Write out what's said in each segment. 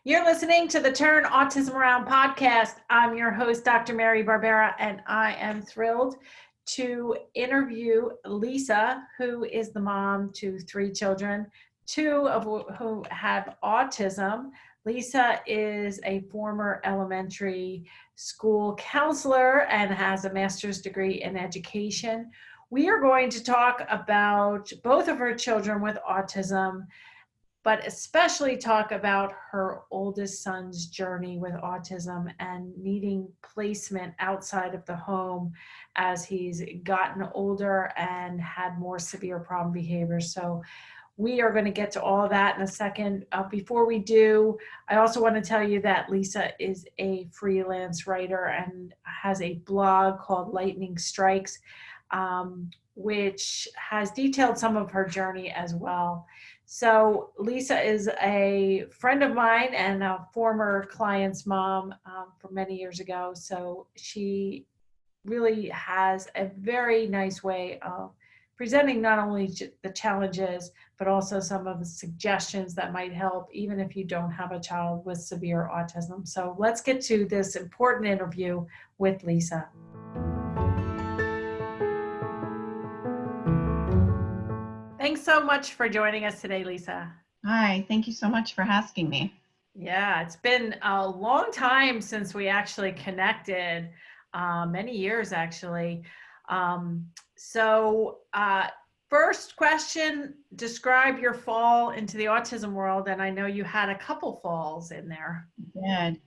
You're listening to the Turn Autism Around podcast. I'm your host, Dr. Mary Barbera, and I am thrilled to interview Lisa, who is the mom to 3 children, 2 of who have autism. Lisa is a former elementary school counselor and has a master's degree in education. We are going to talk about both of her children with autism, but especially talk about her oldest son's journey with autism and needing placement outside of the home as he's gotten older and had more severe problem behaviors. So we are going to get to all that in a second. Before we do, I also want to tell you that Lisa is a freelance writer and has a blog called Lightning Strikes, which has detailed some of her journey as well. So Lisa is a friend of mine and a former client's mom from many years ago. So she really has a very nice way of presenting not only the challenges, but also some of the suggestions that might help, even if you don't have a child with severe autism. So let's get to this important interview with Lisa. Thanks so much for joining us today, Lisa. Hi, thank you so much for asking me. Yeah, it's been a long time since we actually connected, many years actually. First question, describe your fall into the autism world. And I know you had a couple falls in there. I did.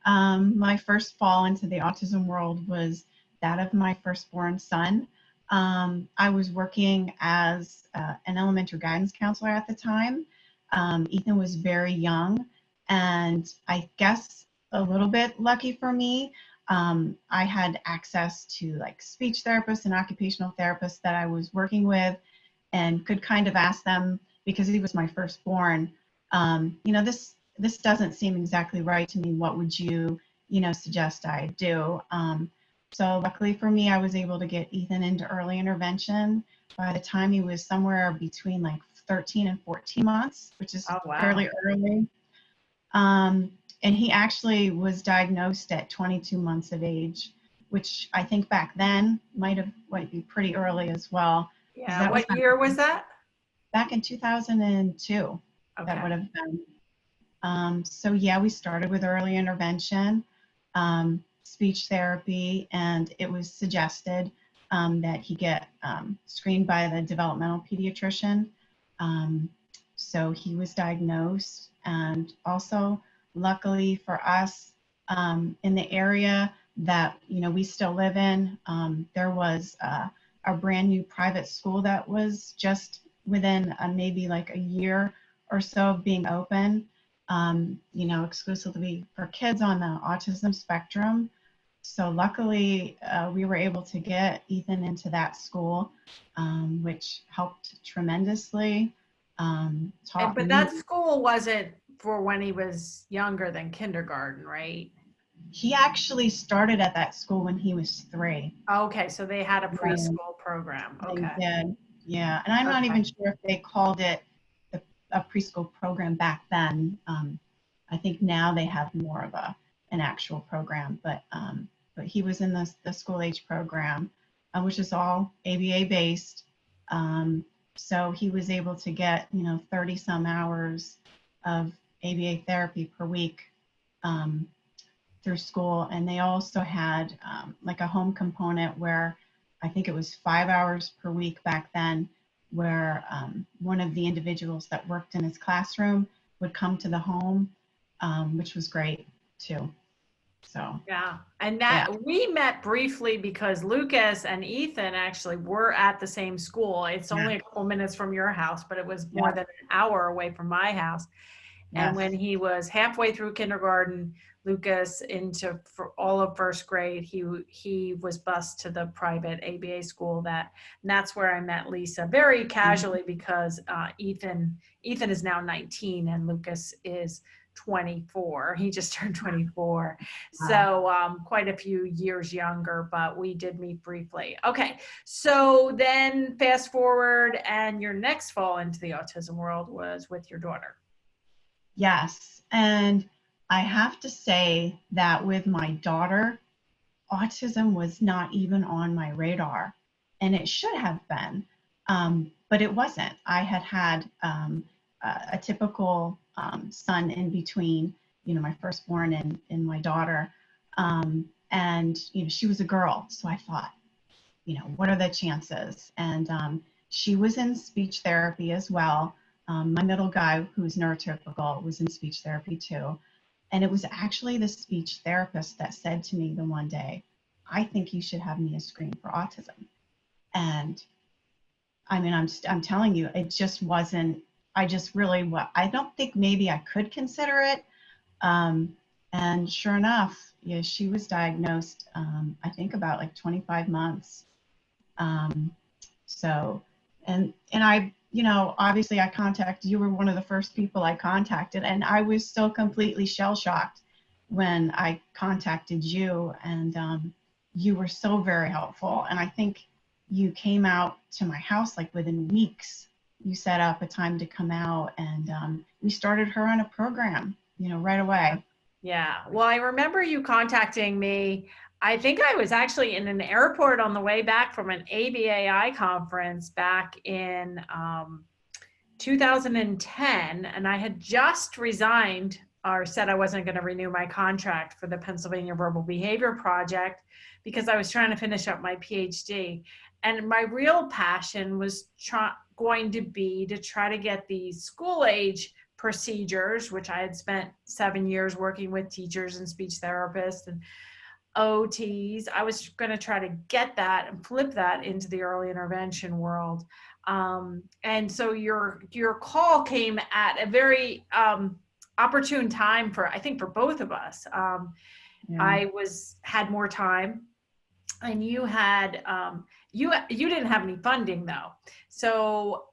My first fall into the autism world was that of my firstborn son. I was working as an elementary guidance counselor at the time. Ethan was very young, and I guess a little bit lucky for me. I had access to like speech therapists and occupational therapists that I was working with, and could kind of ask them, because he was my firstborn, this doesn't seem exactly right to me. What would you suggest I do? So luckily for me, I was able to get Ethan into early intervention by the time he was somewhere between like 13 and 14 months, which is fairly early. And he actually was diagnosed at 22 months of age, which I think back then might be pretty early as well. Yeah, what year was that? Back in 2002, that would have been. So yeah, we started with early intervention, speech therapy, and it was suggested that he get screened by the developmental pediatrician. So he was diagnosed, and also luckily for us, in the area that we still live in, there was a brand new private school that was just within maybe like a year or so of being open, exclusively for kids on the autism spectrum. So luckily, we were able to get Ethan into that school, which helped tremendously. But that school wasn't for when he was younger than kindergarten, right? He actually started at that school when he was 3. Okay, so they had a preschool program. Okay. They did, yeah. And I'm not even sure if they called it a preschool program back then. I think now they have more of an actual program, but he was in the school age program, which is all ABA based. So he was able to get 30 some hours of ABA therapy per week through school. And they also had like a home component where I think it was 5 hours per week back then, where one of the individuals that worked in his classroom would come to the home, which was great too. So yeah, and we met briefly because Lucas and Ethan actually were at the same school. It's only a couple minutes from your house, but it was more than an hour away from my house. And when he was halfway through kindergarten, Lucas into for all of first grade, he was bused to the private ABA school. And that's where I met Lisa very casually, because Ethan is now 19 and Lucas is 24. He just turned 24. So quite a few years younger, but we did meet briefly. Okay, so then fast forward, and your next fall into the autism world was with your daughter. Yes, and I have to say that with my daughter, autism was not even on my radar, and it should have been, but it wasn't. I had had a typical son in between, my firstborn and my daughter, and she was a girl, so I thought, what are the chances? And she was in speech therapy as well. My middle guy, who's neurotypical, was in speech therapy too. And it was actually the speech therapist that said to me the one day, I think you should have Mia screen for autism. And I mean, I'm telling you, it just wasn't, I don't think maybe I could consider it. Um, and sure enough, yeah, she was diagnosed, I think about like 25 months. Um, so, and I, obviously I contacted, you were one of the first people I contacted, and I was so completely shell shocked when I contacted you, and you were so very helpful. And I think you came out to my house like within weeks. You set up a time to come out, and we started her on a program, right away. Yeah. Well, I remember you contacting me. I think I was actually in an airport on the way back from an ABAI conference back in 2010. And I had just resigned or said I wasn't going to renew my contract for the Pennsylvania Verbal Behavior Project because I was trying to finish up my PhD. And my real passion was going to be to try to get these school age procedures, which I had spent 7 years working with teachers and speech therapists and OTs. I was going to try to get that and flip that into the early intervention world. And so your call came at a very opportune time I think for both of us. Yeah. I had more time, and you had you didn't have any funding though. So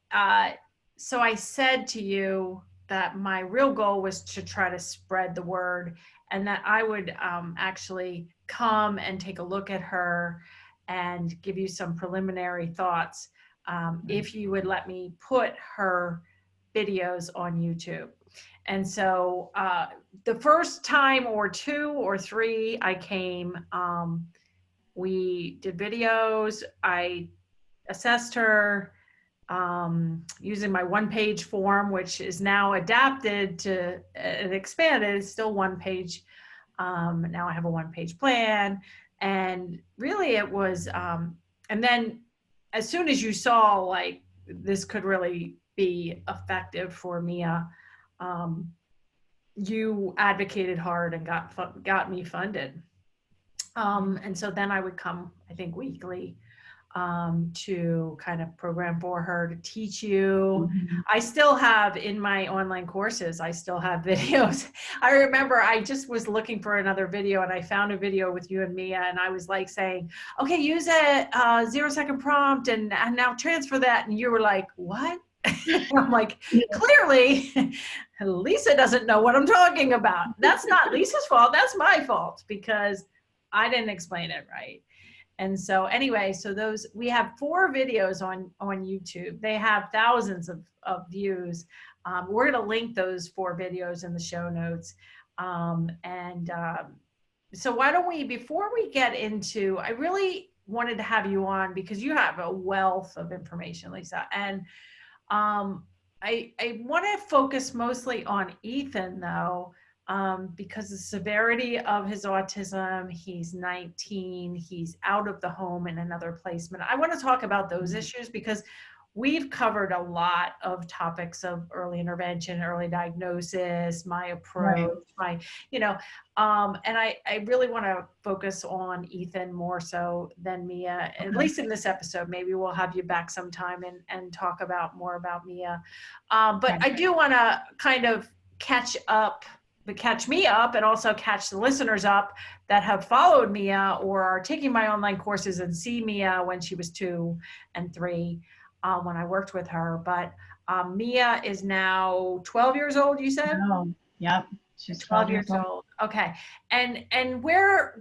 so I said to you that my real goal was to try to spread the word, and that I would actually come and take a look at her and give you some preliminary thoughts if you would let me put her videos on YouTube. And so the first time or two or three I came, we did videos. I assessed her using my one-page form, which is now adapted to and expanded. It's still one page. Now I have a one-page plan. And really it was, and then as soon as you saw like this could really be effective for Mia, you advocated hard and got me funded. And so then I would come, I think, weekly to kind of program for her to teach you. Mm-hmm. I still have in my online courses, I still have videos. I remember I just was looking for another video and I found a video with you and Mia, and I was like saying, okay, use a 0-second prompt and now transfer that. And you were like, what? I'm like, clearly Lisa doesn't know what I'm talking about. That's not Lisa's fault. That's my fault because I didn't explain it right. And so anyway, so we have 4 videos on YouTube. They have thousands of views. We're going to link those 4 videos in the show notes. So why don't we, before we get into, I really wanted to have you on because you have a wealth of information, Lisa. And I want to focus mostly on Ethan though, because the severity of his autism, he's 19, he's out of the home in another placement. I want to talk about those issues because we've covered a lot of topics of early intervention, early diagnosis, my approach, and I really want to focus on Ethan more so than Mia, at least in this episode. Maybe we'll have you back sometime and talk more about Mia. But I do want to kind of catch me up and also catch the listeners up that have followed Mia or are taking my online courses and see Mia when she was 2 and 3 when I worked with her. But Mia is now 12 years old, you said? Oh, yep. She's 12 years old. Okay. And where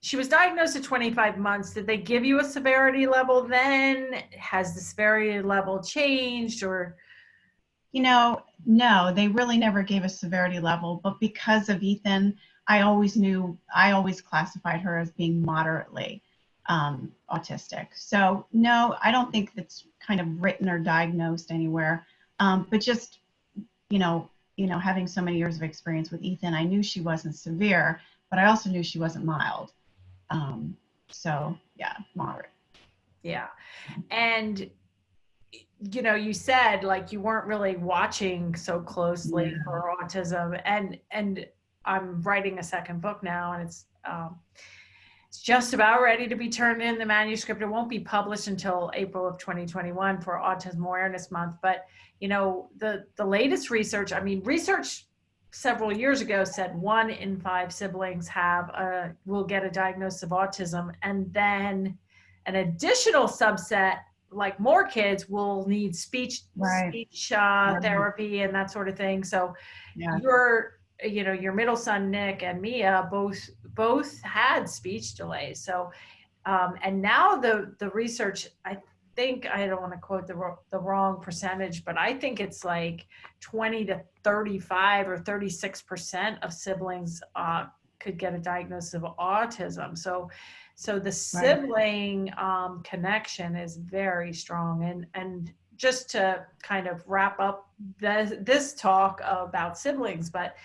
she was diagnosed at 25 months, did they give you a severity level then? Has the severity level changed or? No, they really never gave a severity level, but because of Ethan, I always classified her as being moderately autistic. So no, I don't think that's kind of written or diagnosed anywhere. But just, you know, having so many years of experience with Ethan, I knew she wasn't severe, but I also knew she wasn't mild. So yeah, moderate. Yeah. And you said like you weren't really watching so closely Yeah. for autism, and I'm writing a second book now, and it's just about ready to be turned in, the manuscript. It won't be published until April of 2021 for Autism Awareness Month. But the latest research, research several years ago said 1 in 5 siblings will get a diagnosis of autism, and then an additional subset, like more kids, will need speech Right. therapy and that sort of thing. So Yeah. your middle son Nick and Mia both had speech delays. So and now the research, I think, I don't want to quote the wrong percentage, but I think it's like 20 to 35 or 36% of siblings could get a diagnosis of autism. So the sibling connection is very strong. And just to kind of wrap up this talk about siblings, but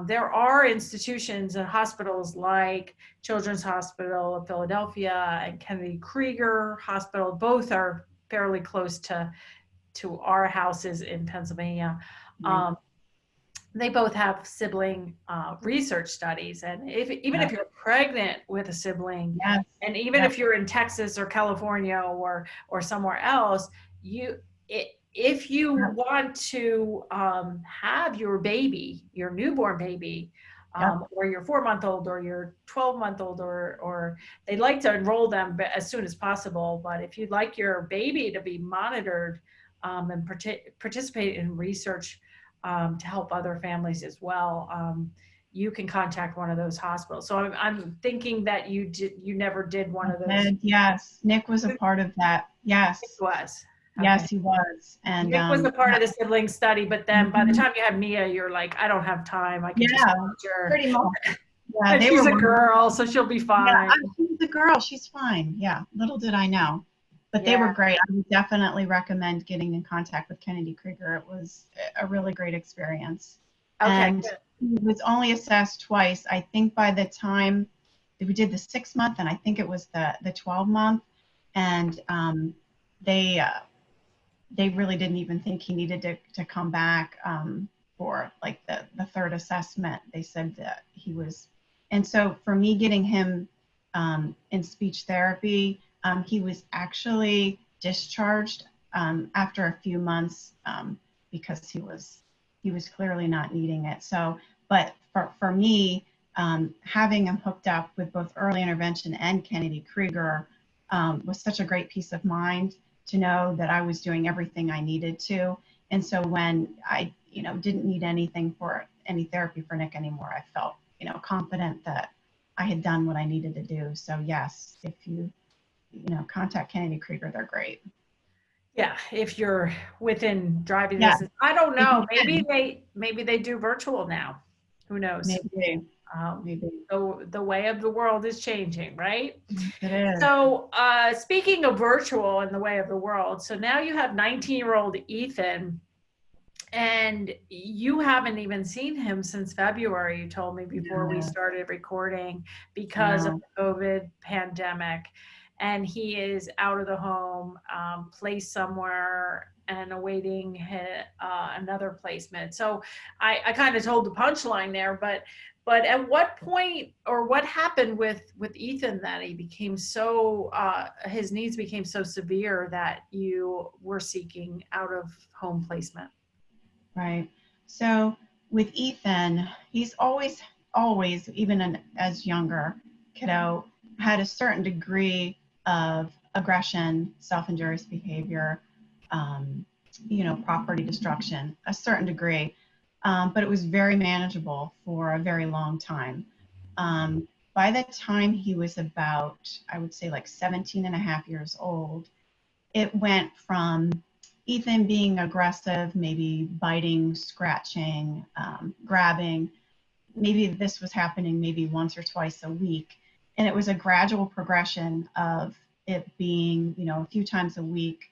there are institutions and hospitals like Children's Hospital of Philadelphia and Kennedy Krieger Hospital. Both are fairly close to our houses in Pennsylvania. Right. They both have sibling research studies, and even if you're pregnant with a sibling, Yes. and even if you're in Texas or California or somewhere else, if you want to have your baby, your newborn baby, or your 4-month-old or your 12-month-old, or they'd like to enroll them as soon as possible. But if you'd like your baby to be monitored and participate in research to help other families as well, you can contact one of those hospitals. So I'm thinking that you never did one of those. Yes, Nick was a part of that. Yes. It was. Yes, Okay. he was. And Nick was a part of the sibling study, but then by the time you had Mia, you're like, I don't have time. I can just watch her. pretty much. Yeah, And she's a girl, so she'll be fine. She's a girl. She's fine. Yeah, little did I know. But they were great. I would definitely recommend getting in contact with Kennedy Krieger. It was a really great experience. Okay, and good. he was only assessed twice. I think by the time we did the 6-month, and I think it was the 12-month, and they really didn't even think he needed to come back for like the third assessment. They said that he was, and so for me getting him in speech therapy, he was actually discharged after a few months because he was clearly not needing it. So, but for me, having him hooked up with both early intervention and Kennedy Krieger was such a great peace of mind to know that I was doing everything I needed to. And so when I, didn't need anything for any therapy for Nick anymore, I felt, confident that I had done what I needed to do. So yes, if you, contact Kennedy Krieger, they're great. Yeah, if you're within driving distance. I don't know. Maybe they do virtual now. Who knows? Maybe. The way of the world is changing, right? It is. So speaking of virtual and the way of the world, so now you have 19-year-old Ethan, and you haven't even seen him since February, you told me before we started recording, because of the COVID pandemic. And he is out of the home, placed somewhere, and awaiting another placement. So I kind of told the punchline there, but at what point, or what happened with Ethan that he became so, his needs became so severe that you were seeking out of home placement? Right. So with Ethan, he's always, even as younger kiddo, had a certain degree of aggression, self-injurious behavior, property destruction, a certain degree. But it was very manageable for a very long time. By the time he was about, I would say like 17 and a half years old, it went from Ethan being aggressive, maybe biting, scratching, grabbing. Maybe this was happening maybe once or twice a week. And it was a gradual progression of it being, a few times a week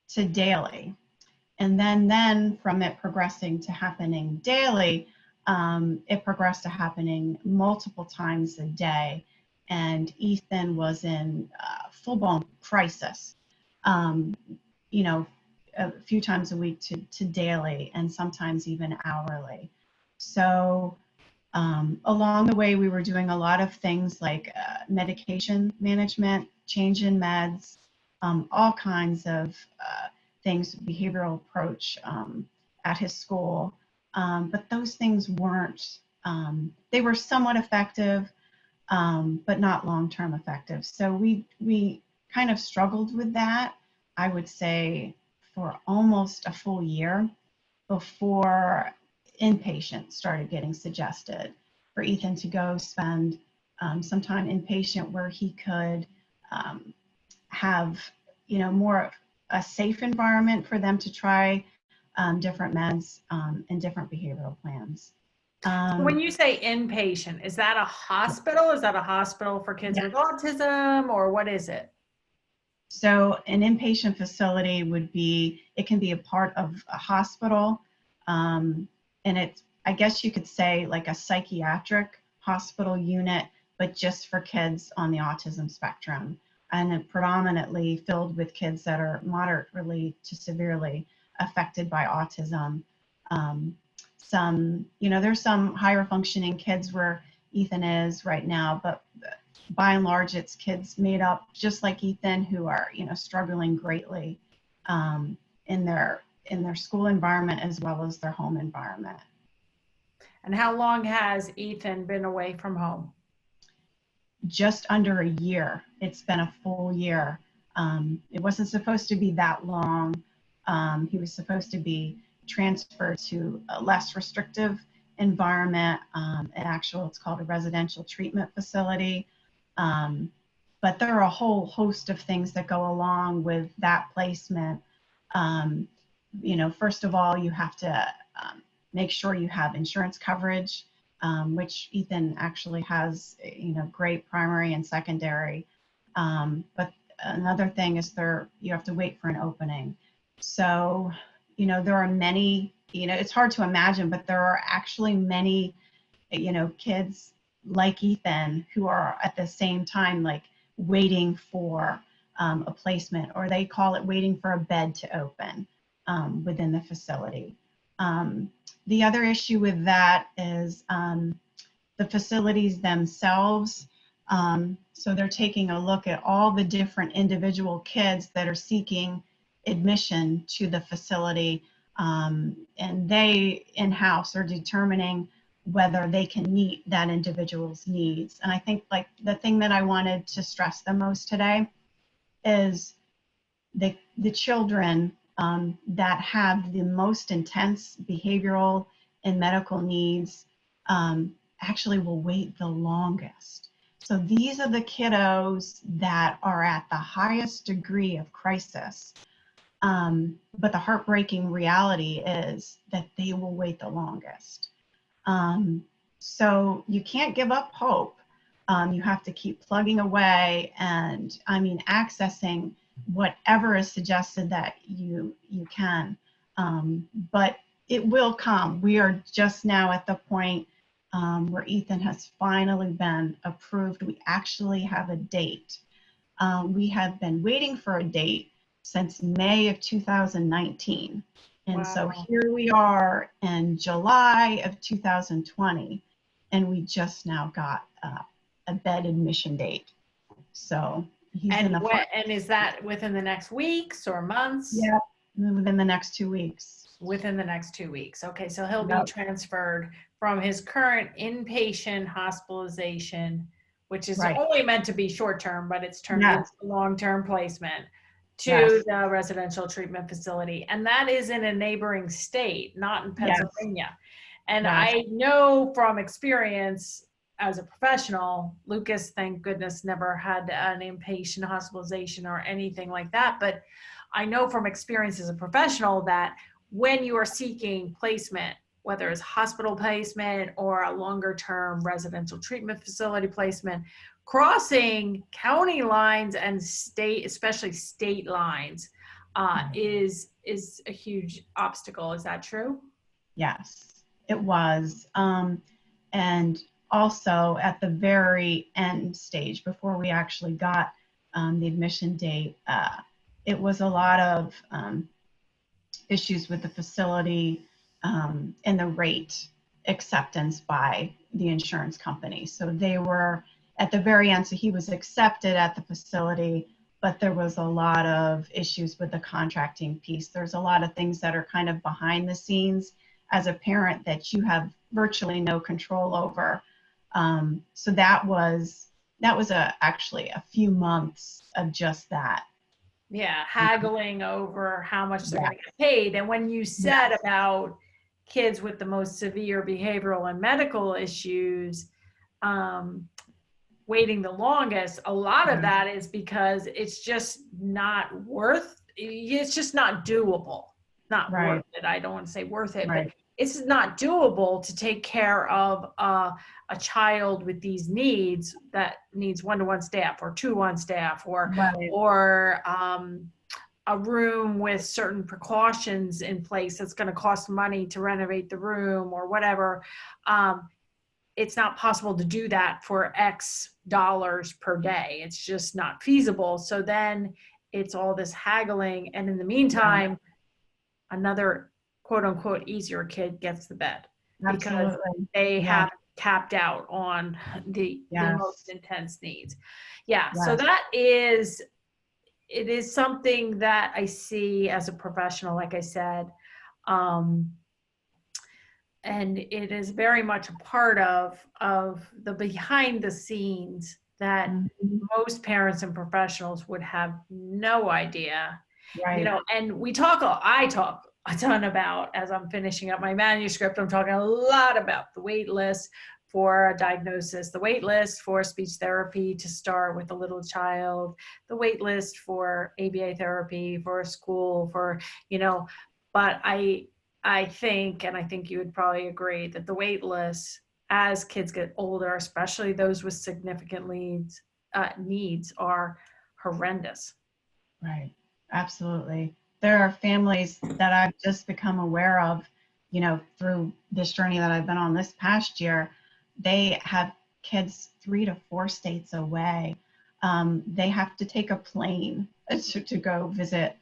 to daily. And then from it progressing to happening daily, it progressed to happening multiple times a day. And Ethan was in full-blown crisis, um, you know, a few times a week to daily, and sometimes even hourly. So along the way, we were doing a lot of things like medication management, change in meds, all kinds of things, behavioral approach at his school. But those things weren't, they were somewhat effective, but not long-term effective. So we kind of struggled with that, I would say, for almost a full year before inpatient started getting suggested for Ethan to go spend some time inpatient where he could have, more a safe environment for them to try different meds and different behavioral plans. When you say inpatient, is that a hospital? Is that a hospital for kids with autism, or what is it? So an inpatient facility it can be a part of a hospital. And it's, I guess you could say, like a psychiatric hospital unit, but just for kids on the autism spectrum, and predominantly filled with kids that are moderately to severely affected by autism. There's some higher functioning kids where Ethan is right now, but by and large, it's kids made up just like Ethan who are, struggling greatly in their school environment as well as their home environment. And how long has Ethan been away from home? Just under a year. It's been a full year. It wasn't supposed to be that long. He was supposed to be transferred to a less restrictive environment. It's called a residential treatment facility. But there are a whole host of things that go along with that placement. First of all, you have to make sure you have insurance coverage, which Ethan actually has, great primary and secondary. But another thing is you have to wait for an opening. So, there are many, it's hard to imagine, but there are actually many, kids like Ethan who are at the same time like waiting for a placement, or they call it waiting for a bed to open within the facility. The other issue with that is the facilities themselves. So they're taking a look at all the different individual kids that are seeking admission to the facility, and they in-house are determining whether they can meet that individual's needs. And I think like the thing that I wanted to stress the most today is the children that have the most intense behavioral and medical needs actually will wait the longest. So these are the kiddos that are at the highest degree of crisis. But the heartbreaking reality is that they will wait the longest. So you can't give up hope. You have to keep plugging away and, accessing whatever is suggested that you can. But it will come. We are just now at the point where Ethan has finally been approved. We actually have a date. We have been waiting for a date since May of 2019. And wow. So here we are in July of 2020, and we just now got a bed admission date. So he's and is that within the next weeks or months? Yeah, within the next 2 weeks. Within the next 2 weeks. Okay, so he'll be transferred from his current inpatient hospitalization, which is only meant to be short-term, but it's turned into long-term placement, to the residential treatment facility. And that is in a neighboring state, not in Pennsylvania. Yes. And I know from experience as a professional, Lucas, thank goodness, never had an inpatient hospitalization or anything like that. But I know from experience as a professional that when you are seeking placement, whether it's hospital placement or a longer term residential treatment facility placement, crossing county lines and state, especially state lines, is a huge obstacle. Is that true? Yes, it was. And also at the very end stage, before we actually got the admission date, it was a lot of issues with the facility and the rate acceptance by the insurance company. So they were at the very end, so he was accepted at the facility, but there was a lot of issues with the contracting piece. There's a lot of things that are kind of behind the scenes as a parent that you have virtually no control over. So that was actually a few months of just that. Yeah, haggling over how much they're Yeah. going to get paid. And when you said about kids with the most severe behavioral and medical issues waiting the longest, a lot of that is because it's just not doable. Not Right. worth it. I don't want to say worth it, Right. but it's not doable to take care of a child with these needs that needs one-to-one staff or two-on staff or Right. a room with certain precautions in place that's going to cost money to renovate the room or whatever. It's not possible to do that for X dollars per day. It's just not feasible. So then it's all this haggling. And in the meantime, another quote unquote easier kid gets the bed because Absolutely. they Yeah. have capped out on the Yes. most intense needs. Yeah. Yes. So it is something that I see as a professional, like I said, and it is very much a part of the behind the scenes that most parents and professionals would have no idea. Right. And I talk a ton about, as I'm finishing up my manuscript, I'm talking a lot about the wait list for a diagnosis, the wait list for speech therapy to start with a little child, the wait list for ABA therapy for a school, but I think, and I think you would probably agree, that the wait lists as kids get older, especially those with significant needs, are horrendous. Right. Absolutely. There are families that I've just become aware of, through this journey that I've been on this past year. They have kids 3 to 4 states away. They have to take a plane to go visit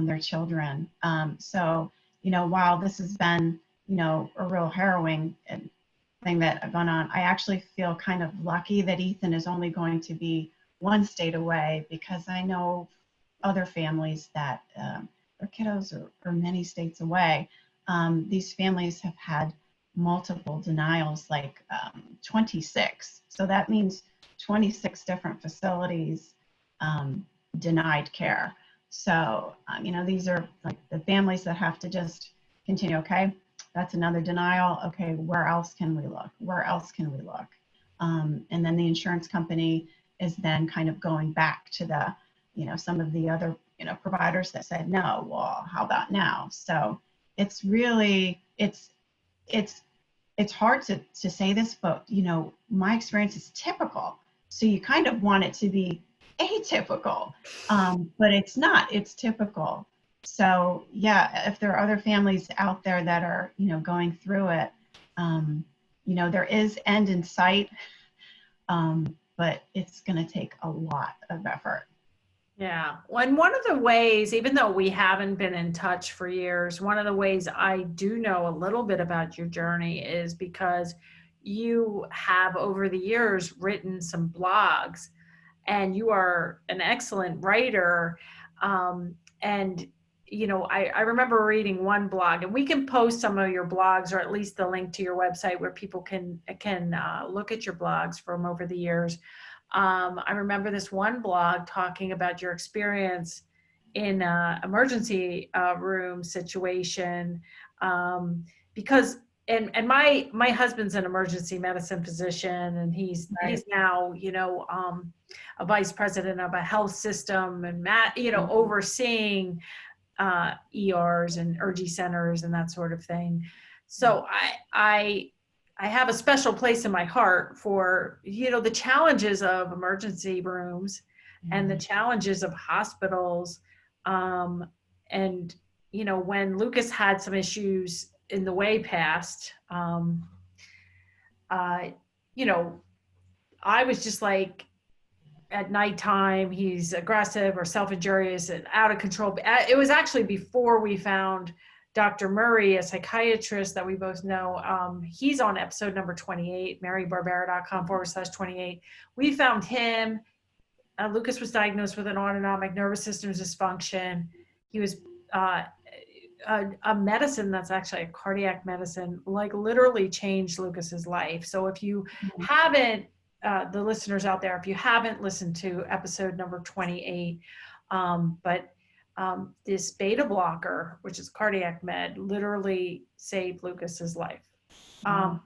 their children. So, while this has been, a real harrowing thing that I've gone on, I actually feel kind of lucky that Ethan is only going to be 1 state away, because I know other families that their kiddos are many states away. These families have had multiple denials, like 26. So that means 26 different facilities denied care. So, these are like the families that have to just continue. Okay, that's another denial. Okay, where else can we look? Where else can we look? And then the insurance company is then kind of going back to the, some of the other, providers that said no. Well, how about now? So it's really, it's hard to say this, but my experience is typical. So you kind of want it to be atypical, but it's not. It's typical. So yeah, if there are other families out there that are going through it, there is end in sight, but it's going to take a lot of effort. Yeah. And one of the ways, even though we haven't been in touch for years, one of the ways I do know a little bit about your journey is because you have over the years written some blogs, and you are an excellent writer. And I remember reading one blog, and we can post some of your blogs, or at least the link to your website where people can look at your blogs from over the years. I remember this one blog talking about your experience in an emergency room situation, because and my husband's an emergency medicine physician, and he's Right. now, a vice president of a health system, and Mhm. overseeing ERs and urgent centers and that sort of thing. So I have a special place in my heart for, the challenges of emergency rooms and the Mhm. challenges of hospitals. Um, and, when Lucas had some issues in the way past, uh, you know, I was just like, at nighttime, he's aggressive or self-injurious and out of control. It was actually before we found Dr. Murray, a psychiatrist that we both know. He's on episode number 28, marybarbera.com/28. We found him. Lucas was diagnosed with an autonomic nervous system dysfunction. He was uh, a medicine that's actually a cardiac medicine, like literally changed Lucas's life. So if you haven't, the listeners out there, if you haven't listened to episode number 28, this beta blocker, which is cardiac med, literally saved Lucas's life. Wow.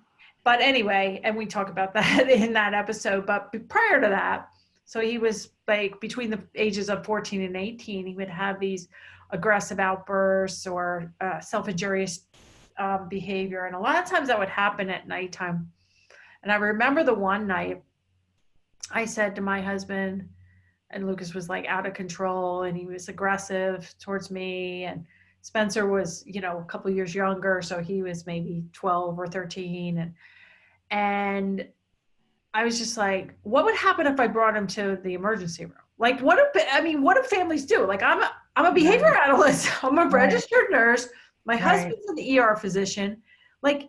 But anyway, and we talk about that in that episode. But prior to that, so he was like between the ages of 14 and 18, he would have these aggressive outbursts or self-injurious behavior. And a lot of times that would happen at nighttime. And I remember the one night I said to my husband, and Lucas was like out of control and he was aggressive towards me. And Spencer was, a couple years younger. So he was maybe 12 or 13. And I was just like, what would happen if I brought him to the emergency room? Like, what do families do? Like, I'm a behavior Right. analyst. I'm a Right. registered nurse. My Right. husband's an ER physician. Like,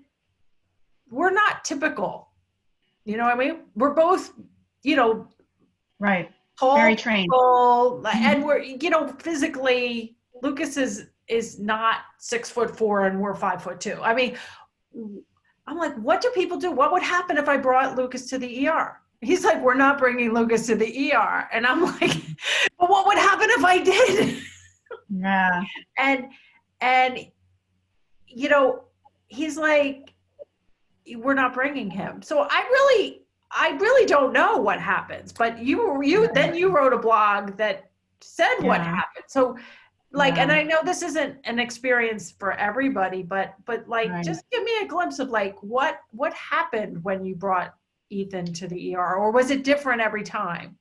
we're not typical. You know what I mean? We're both, Right. tall Very trained. people, and we're, physically, Lucas is not 6'4" and we're 5'2". I mean, I'm like, what do people do? What would happen if I brought Lucas to the ER? He's like, we're not bringing Lucas to the ER. And I'm like, but what would happen if I did? Yeah. And he's like, we're not bringing him. So I really don't know what happens. But then you wrote a blog that said what Yeah. happened. So and Yeah. I know this isn't an experience for everybody, but like, Right. just give me a glimpse of like what happened when you brought Ethan to the ER, or was it different every time?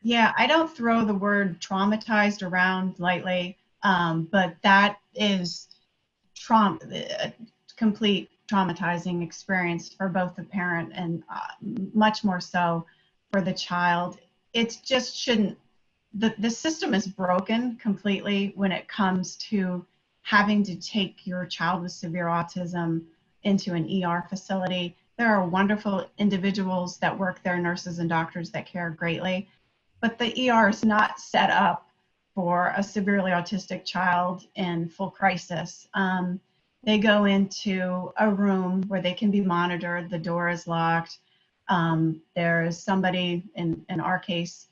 Yeah, I don't throw the word traumatized around lightly, but that is complete traumatizing experience for both the parent and much more so for the child. It just shouldn't, the system is broken completely when it comes to having to take your child with severe autism into an ER facility. There are wonderful individuals that work there, nurses and doctors that care greatly, but the ER is not set up for a severely autistic child in full crisis. They go into a room where they can be monitored. The door is locked. There is somebody, in our case,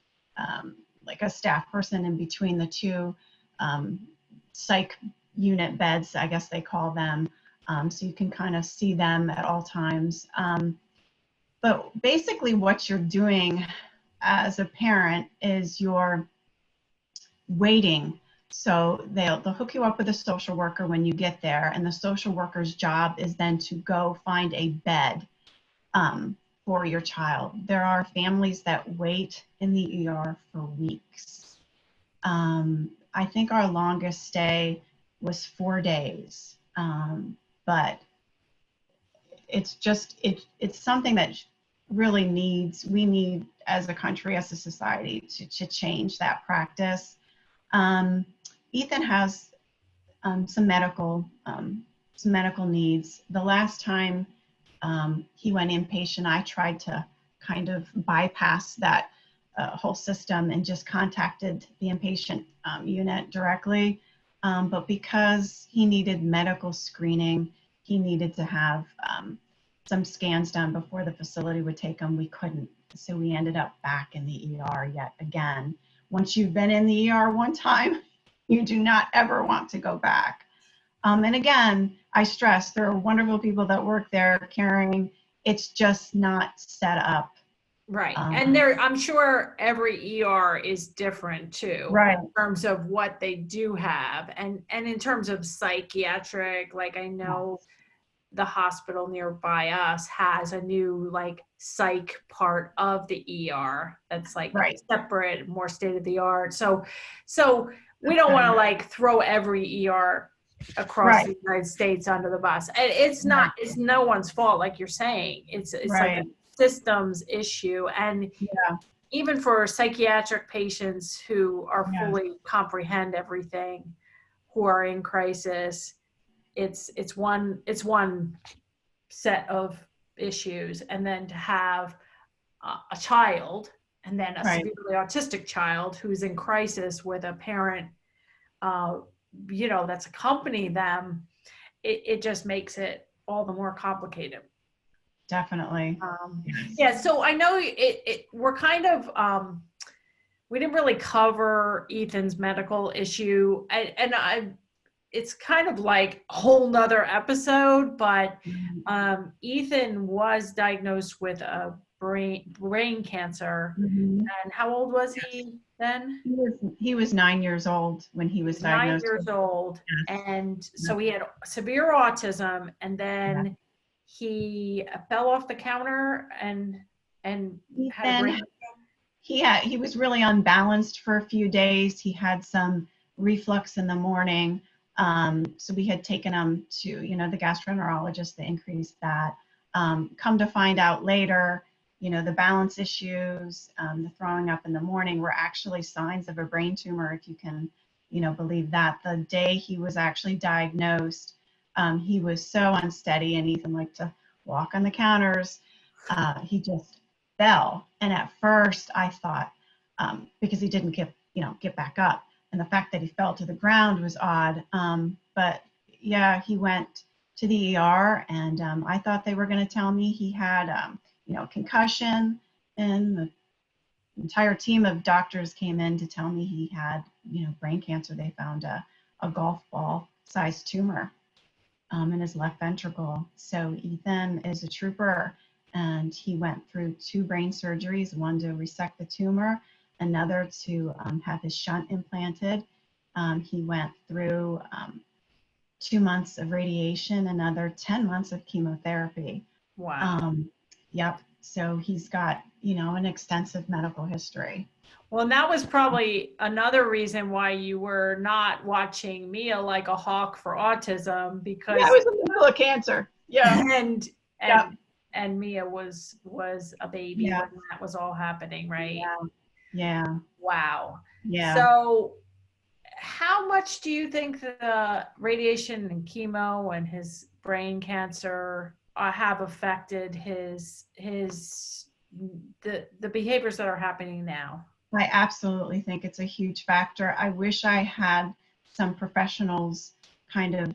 like a staff person in between the two psych unit beds, I guess they call them. So you can kind of see them at all times. But basically what you're doing as a parent is you're waiting. So they'll hook you up with a social worker when you get there, and the social worker's job is then to go find a bed for your child. There are families that wait in the ER for weeks. I think our longest stay was 4 days, but it's just it's something that really we need as a country, as a society, to change that practice. Ethan has some medical needs. The last time he went inpatient, I tried to kind of bypass that whole system and just contacted the inpatient unit directly. But because he needed medical screening, he needed to have some scans done before the facility would take him. We couldn't. So we ended up back in the ER yet again. Once you've been in the ER one time, you do not ever want to go back. And again, I stress there are wonderful people that work there caring. It's just not set up. Right. And I'm sure every ER is different too, Right. in terms of what they do have. And in terms of psychiatric, like I know the hospital nearby us has a new like psych part of the ER that's like Right. separate, more state of the art. So we don't want to like throw every ER across the United States under the bus. And it's not, it's no one's fault, like you're saying. It's like a systems issue. And even for psychiatric patients who are fully comprehend everything, who are in crisis, it's one set of issues. And then to have a child, and then a severely autistic child who's in crisis with a parent, that's accompanying them, it just makes it all the more complicated. Definitely. Yeah. So I know we're kind of, we didn't really cover Ethan's medical issue, and it's kind of like a whole nother episode, but Ethan was diagnosed with a brain cancer. And how old was he then? He was 9 years old when he was diagnosed. 9 years old. And so he had severe autism, and then he fell off the counter and had a brain. He was really unbalanced for a few days. He had some reflux in the morning. So we had taken him to, the gastroenterologist to increase that. Come to find out later, the balance issues, the throwing up in the morning were actually signs of a brain tumor, if you can, believe that. The day he was actually diagnosed, he was so unsteady, and Ethan liked to walk on the counters. He just fell. And at first I thought, because he didn't get back up, and the fact that he fell to the ground was odd. But yeah, he went to the ER, and I thought they were going to tell me he had, concussion, and the entire team of doctors came in to tell me he had, brain cancer. They found a golf ball sized tumor in his left ventricle. So Ethan is a trooper, and he went through 2 brain surgeries, one to resect the tumor, another to have his shunt implanted. He went through 2 months of radiation, another 10 months of chemotherapy. Wow. Yep. So he's got, an extensive medical history. Well, and that was probably another reason why you were not watching Mia like a hawk for autism, because I was in the middle of cancer. Yeah. And Mia was a baby when that was all happening, right? Yeah. Wow. Yeah. So how much do you think the radiation and chemo and his brain cancer have affected the behaviors that are happening now? I absolutely think it's a huge factor. I wish I had some professionals kind of,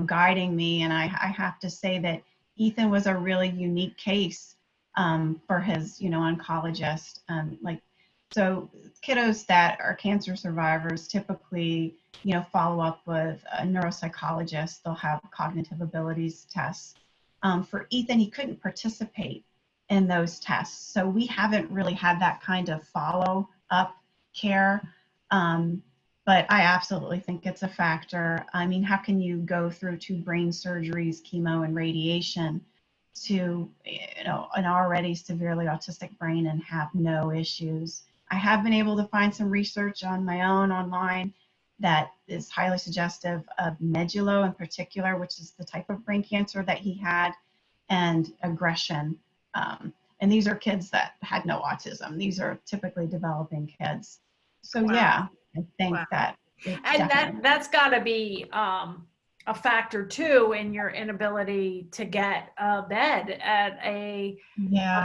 guiding me. And I have to say that Ethan was a really unique case for his, oncologist. So kiddos that are cancer survivors typically, follow up with a neuropsychologist. They'll have cognitive abilities tests. For Ethan, he couldn't participate in those tests. So we haven't really had that kind of follow-up care. But I absolutely think it's a factor. I mean, how can you go through 2 brain surgeries, chemo and radiation, to an already severely autistic brain and have no issues? I have been able to find some research on my own online that is highly suggestive of medulla in particular, which is the type of brain cancer that he had, and aggression. And these are kids that had no autism. These are typically developing kids. So yeah, I think that. And that's got to be a factor too in your inability to get a bed at a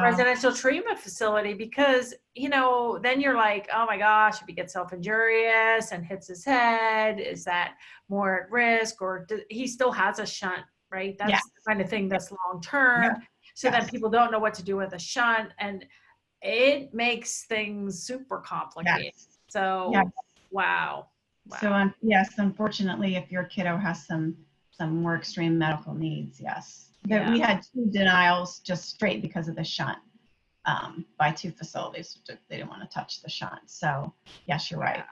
residential treatment facility, because then you're like, oh my gosh, if he gets self-injurious and hits his head, is that more at risk, or he still has a shunt, right? That's the kind of thing that's long term. So then people don't know what to do with a shunt, and it makes things super complicated. So wow. So yes, unfortunately, if your kiddo has some some more extreme medical needs, yes. That Yeah. we had 2 denials just straight because of the shunt by 2 facilities. They didn't want to touch the shunt. So yes, you're right.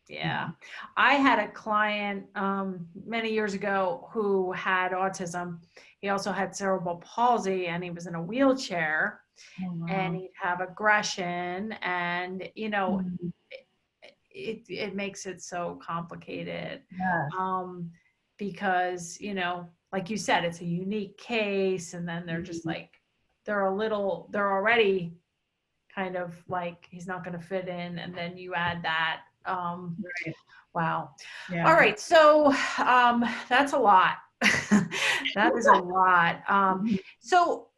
Yeah. I had a client many years ago who had autism. He also had cerebral palsy, and he was in a wheelchair. Oh, wow. And he'd have aggression, and Mhm. it makes it so complicated. Yes. Because like you said, it's a unique case, and then they're just Mhm. like they're already kind of like he's not going to fit in, and then you add that. Right. Wow. Yeah. All right, so that's a lot. That is a lot. Mhm. So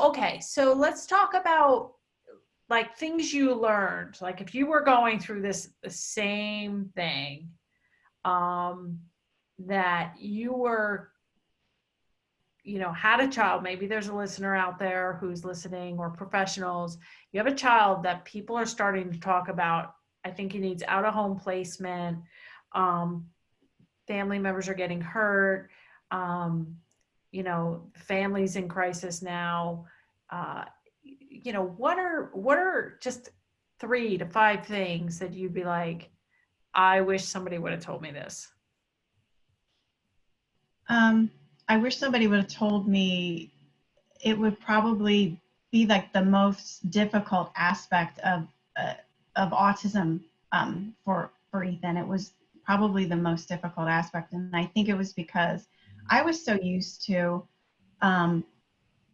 okay, so let's talk about like things you learned. Like if you were going through the same thing, that you were, had a child, maybe there's a listener out there who's listening, or professionals, you have a child that people are starting to talk about, I think he needs out of home placement, family members are getting hurt, families in crisis now, what are just 3 to 5 things that you'd be like, I wish somebody would have told me this? I wish somebody would have told me. It would probably be like the most difficult aspect of autism for Ethan. It was probably the most difficult aspect, and I think it was because I was so used to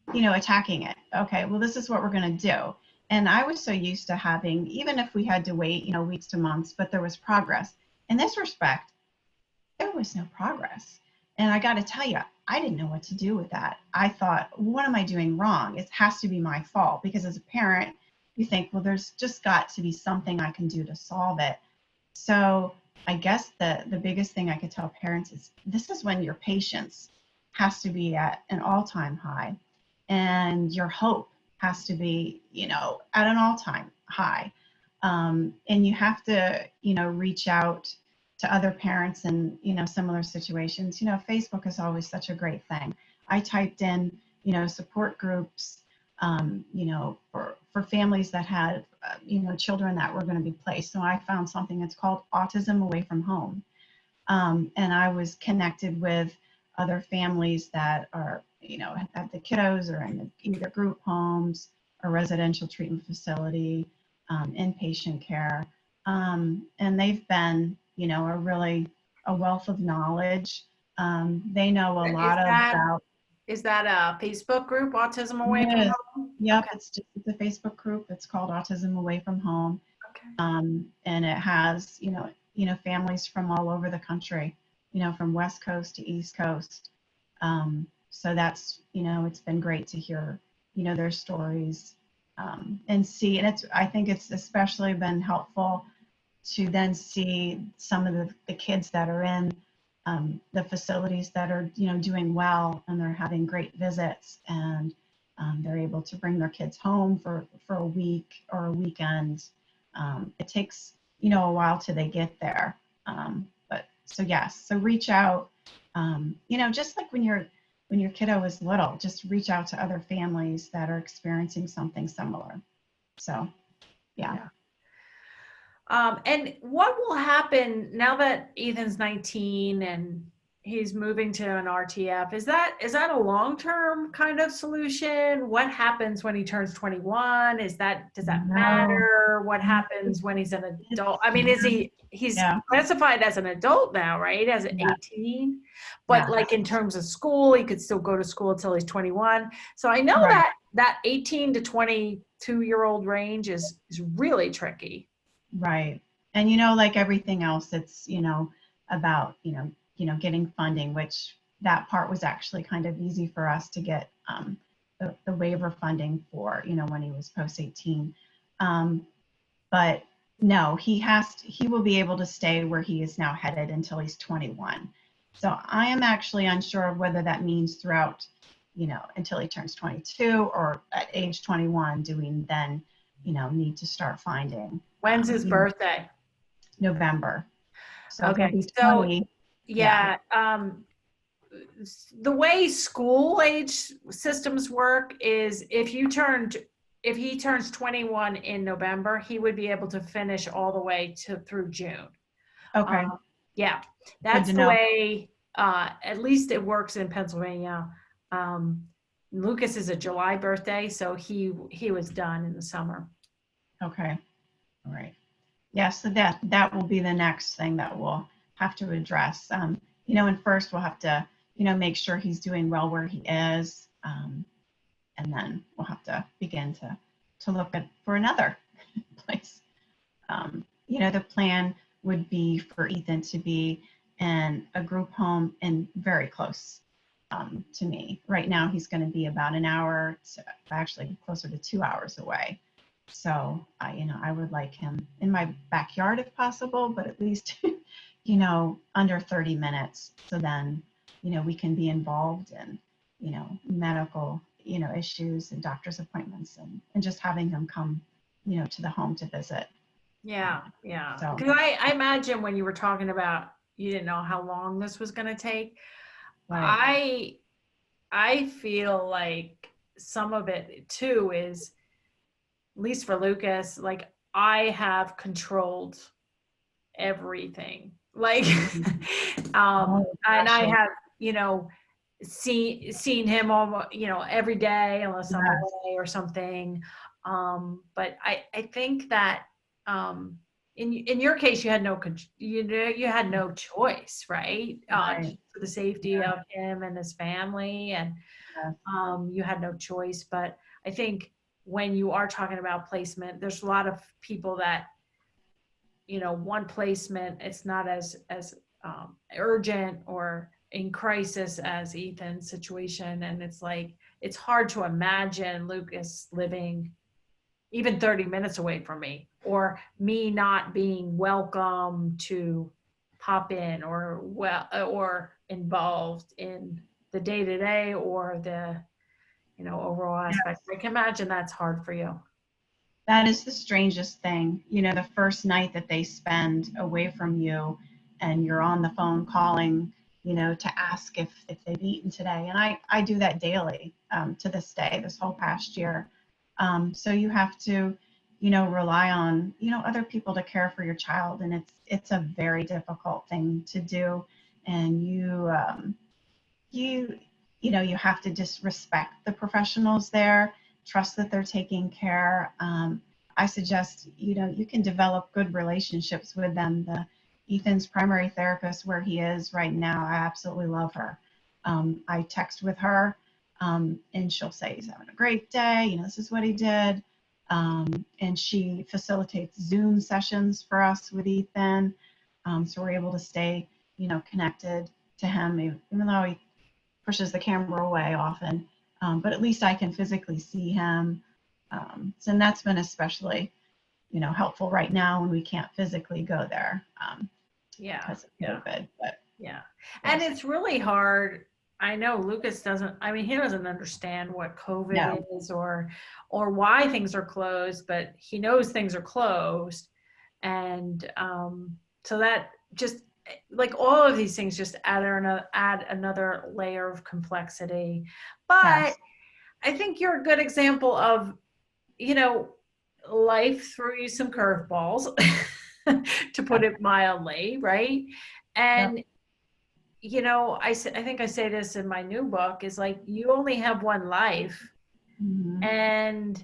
attacking it. Okay, well, this is what we're going to do. And I was so used to having, even if we had to wait, weeks to months, but there was progress. In this respect, there was no progress. And I got to tell you, I didn't know what to do with that. I thought, what am I doing wrong? It has to be my fault. Because as a parent, you think, well, there's just got to be something I can do to solve it. So I guess the biggest thing I could tell parents is this is when your patience has to be at an all-time high, and your hope has to be, at an all-time high. And you have to, reach out to other parents in, similar situations. Facebook is always such a great thing. I typed in, support groups, for families that had, children that were going to be placed. So I found something that's called Autism Away from Home. And I was connected with other families that are, have the kiddos or in either group homes or residential treatment facility, inpatient care. And they've been, a wealth of knowledge. They know a Is lot that about. is that a Facebook group, Autism Away from Yes. Home? Yep, Okay. it's a Facebook group. It's called Autism Away from Home. Okay. And it has, families from all over the country, from West Coast to East Coast. So that's, it's been great to hear, their stories, and see, and I think it's especially been helpful to then see some of the kids that are in the facilities that are, doing well, and they're having great visits, and they're able to bring their kids home for a week or a weekend. It takes, a while till they get there. But so yes, so reach out, just like when your kiddo is little, just reach out to other families that are experiencing something similar. So, yeah. Yeah. And what will happen now that Ethan's 19 and he's moving to an RTF? Is that a long-term kind of solution? What happens when he turns 21? Does that No, matter? What happens when he's an adult? I mean, he's yeah, classified as an adult now, right? As yeah, 18, but yeah, like in terms of school, he could still go to school until he's 21. So I know right. that 18 to 22-year-old range is really tricky. Right. And like everything else, it's, about, getting funding, which that part was actually kind of easy for us to get the waiver funding for, when he was post 18. But no, he will be able to stay where he is now headed until he's 21. So I am actually unsure of whether that means throughout, until he turns 22, or at age 21, do we then, need to start finding When's his birthday? November. So he'll Okay, be so 20. Yeah. yeah, the way school age systems work is if he turns 21 in November, he would be able to finish all the way through June. Okay. Yeah, Good that's to the know. way, at least it works in Pennsylvania. Lucas is a July birthday, so he was done in the summer. Okay. All right. Yes, so that will be the next thing that we'll have to address. And first we'll have to, make sure he's doing well where he is, and then we'll have to begin to look for another place. The plan would be for Ethan to be in a group home and very close to me. Right now he's going to be about an hour, actually closer to 2 hours away. So, I would like him in my backyard if possible, but at least, under 30 minutes. So then, we can be involved in, medical, issues and doctor's appointments and just having him come, to the home to visit. Yeah. So, Because I imagine when you were talking about, you didn't know how long this was going to take. right. I feel like some of it too is, at least for Lucas, like I have controlled everything. Like, Oh, and I gosh, have, seen him almost, every day unless I'm yes, away or something. But I think that, in your case, you had you had no choice, right? right. For the safety Yeah, of him and his family, and yes, you had no choice. But I think when you are talking about placement, there's a lot of people that, one placement, it's not as urgent or in crisis as Ethan's situation. And it's like, it's hard to imagine Lucas living even 30 minutes away from me, or me not being welcome to pop in or involved in the day-to-day or the, overall aspect. yes. I can imagine that's hard for you. That is the strangest thing. The first night that they spend away from you and you're on the phone calling, to ask if they've eaten today. And I do that daily to this day, this whole past year. So you have to, rely on, other people to care for your child. And it's a very difficult thing to do. And you you have to just respect the professionals there, trust that they're taking care. I suggest you can develop good relationships with them. The Ethan's primary therapist where he is right now, I absolutely love her. I text with her, and she'll say he's having a great day, this is what he did. And she facilitates Zoom sessions for us with Ethan, so we're able to stay connected to him, even though he pushes the camera away often, but at least I can physically see him. And that's been especially, helpful right now when we can't physically go there Yeah. because of COVID. But Yeah. And yes, it's really hard. I know Lucas doesn't, I mean, he doesn't understand what COVID no, is or why things are closed, but he knows things are closed. And so that just, like, all of these things just add another layer of complexity. But yes, I think you're a good example of, you know, life threw you some curveballs, to put yes, it mildly, right? yep, And I think I say this in my new book, is like, you only have one life. mm-hmm. And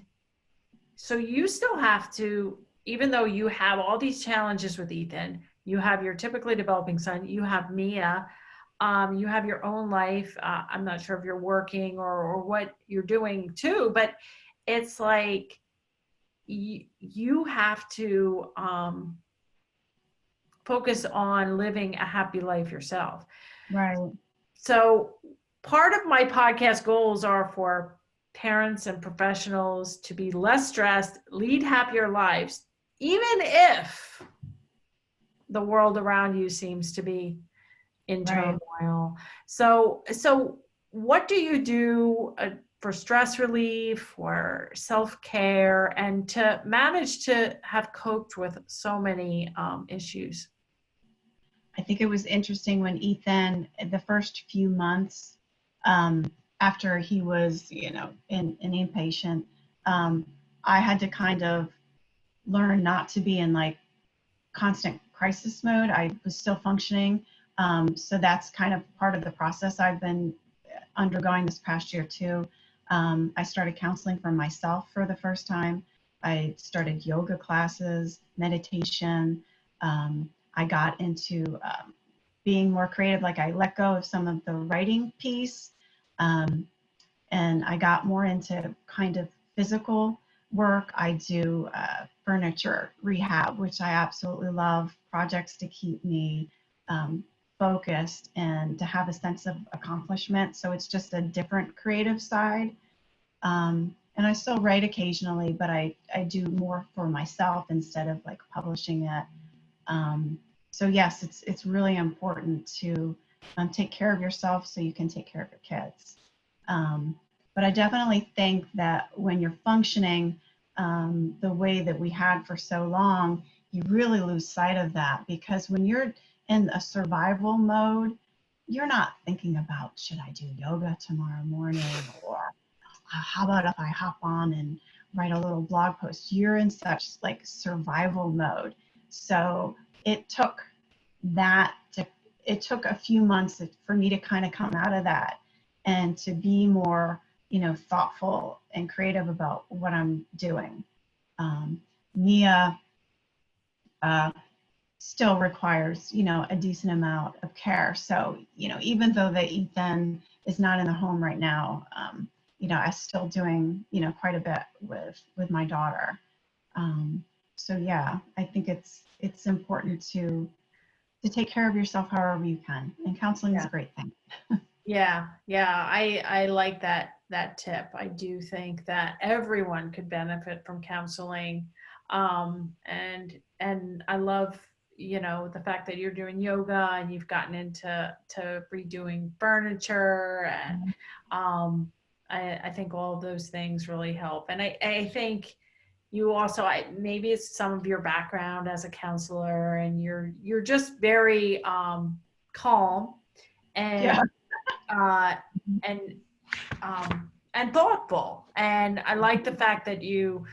so you still have to, even though you have all these challenges with Ethan, you have your typically developing son, you have Mia, you have your own life. I'm not sure if you're working or what you're doing too, but it's like, you have to focus on living a happy life yourself. Right, So part of my podcast goals are for parents and professionals to be less stressed, lead happier lives, even if the world around you seems to be in right. turmoil. So what do you do for stress relief or self-care, and to manage to have coped with so many issues? I think it was interesting when Ethan, the first few months after he was, in inpatient, I had to kind of learn not to be in like constant crisis mode. I was still functioning. So that's kind of part of the process I've been undergoing this past year too. I started counseling for myself for the first time. I started yoga classes, meditation. I got into being more creative. Like I let go of some of the writing piece, and I got more into kind of physical work. I do furniture rehab, which I absolutely love, projects to keep me focused and to have a sense of accomplishment. So it's just a different creative side. And I still write occasionally, but I do more for myself instead of like publishing it. So yes, it's really important to take care of yourself so you can take care of your kids. But I definitely think that when you're functioning the way that we had for so long, you really lose sight of that, because when you're in a survival mode, you're not thinking about, should I do yoga tomorrow morning, or how about if I hop on and write a little blog post? You're in such like survival mode. So it took a few months for me to kind of come out of that and to be more, thoughtful and creative about what I'm doing. Mia still requires, a decent amount of care. So, even though that Ethan is not in the home right now, I'm still doing, quite a bit with my daughter. So yeah, I think it's important to take care of yourself however you can, and counseling is a great thing. Yeah, I like that tip. I do think that everyone could benefit from counseling, and I love the fact that you're doing yoga and you've gotten into redoing furniture, and I think all of those things really help. And I think you also, maybe it's some of your background as a counselor, and you're just very calm and Yeah. uh, and and thoughtful. And I like the fact that you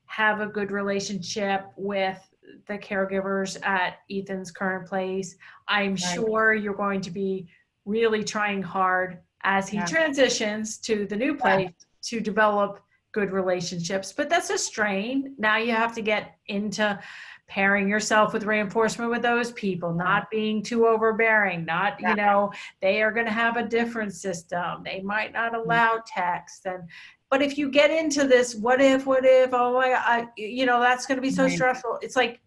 have a good relationship with the caregivers at Ethan's current place. I'm sure you're going to be really trying hard as he transitions to the new place to develop good relationships. But that's a strain. Now you have to get into pairing yourself with reinforcement with those people, not being too overbearing, not, they are going to have a different system. They might not allow text. But if you get into this, what if, oh my God, that's going to be so stressful. It's like,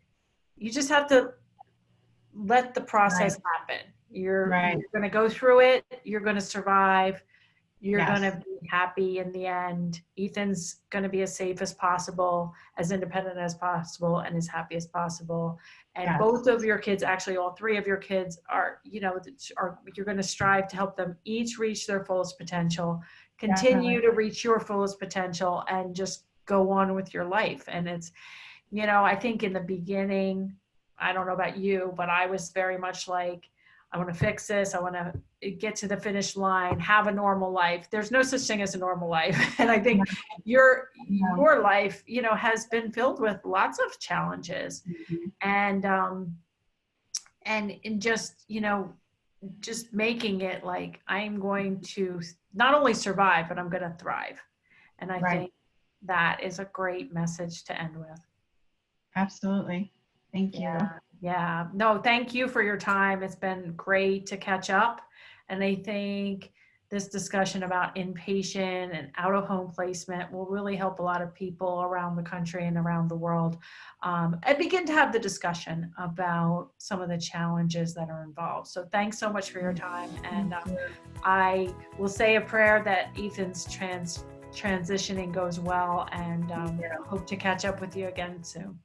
you just have to let the process happen. You're going to go through it. You're going to survive. You're going to be happy in the end. Ethan's going to be as safe as possible, as independent as possible, and as happy as possible. And both of your kids, actually all three of your kids are, you're going to strive to help them each reach their fullest potential, continue to reach your fullest potential, and just go on with your life. And it's, I think in the beginning, I don't know about you, but I was very much like, I want to fix this. I want to get to the finish line, have a normal life. There's no such thing as a normal life. And I think your life, has been filled with lots of challenges, and in just, just making it like, I'm going to not only survive, but I'm going to thrive. And I think that is a great message to end with. Absolutely. Thank you. Yeah. No, thank you for your time. It's been great to catch up. And I think this discussion about inpatient and out-of-home placement will really help a lot of people around the country and around the world, and begin to have the discussion about some of the challenges that are involved. So thanks so much for your time. And I will say a prayer that Ethan's transitioning goes well, and hope to catch up with you again soon.